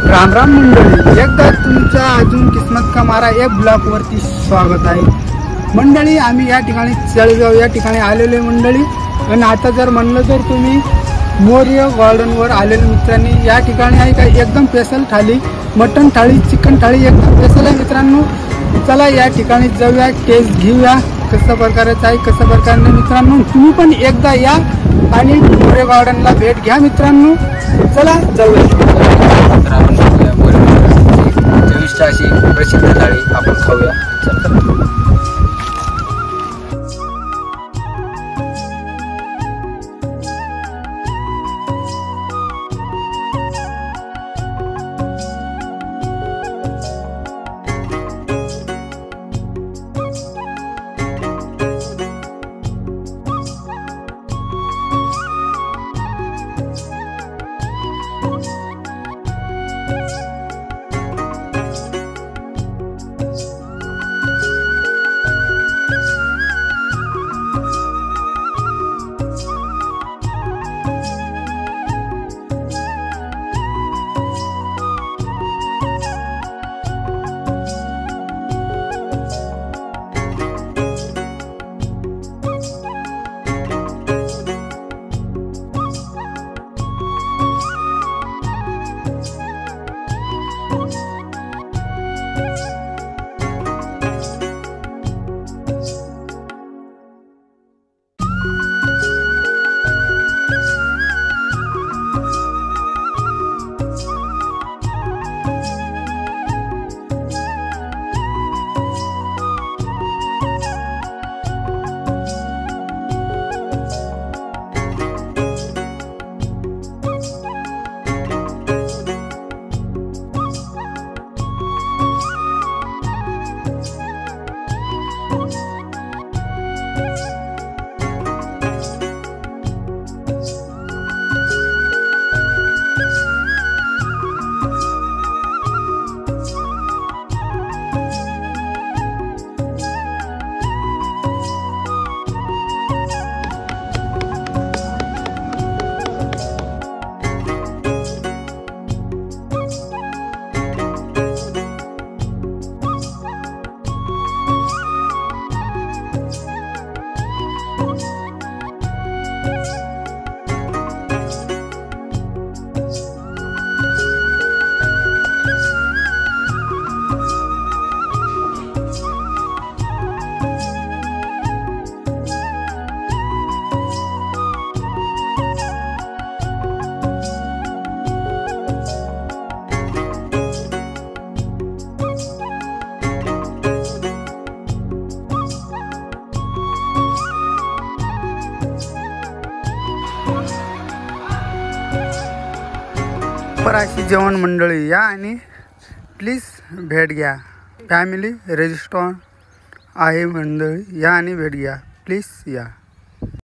राम राम मंडळी, एकदा तुमच्या अजून किस्मत का मारा या ब्लॉगवरती स्वागत आहे मंडळी। आम्ही या ठिकाणी चळगाव या ठिकाणी आलेले मंडळी। आणि आता जर म्हणलं तर तुम्ही मोरिया गार्डनवर आलेले मित्रांनी, या ठिकाणी आहे का एकदम स्पेशल थाळी, मटन थाळी, चिकन थाळी एकदम स्पेशल आहे मित्रांनो। चला या ठिकाणी जाऊया, टेस्ट घेऊया कशा प्रकारचं आहे कशा प्रकारे मित्रांनो। तुम्ही पण एकदा या आणि मोरिया गार्डनला भेट घ्या मित्रांनो। चला जाऊया। तर आपण खाऊया चविष्ट अशी प्रसिद्ध थाळी आपण खाऊया। अशी जेवण मंडळी या आणि प्लीज भेट घ्या। फॅमिली रेस्टॉरंट आहे मंडळी, या आणि भेट घ्या प्लीज या।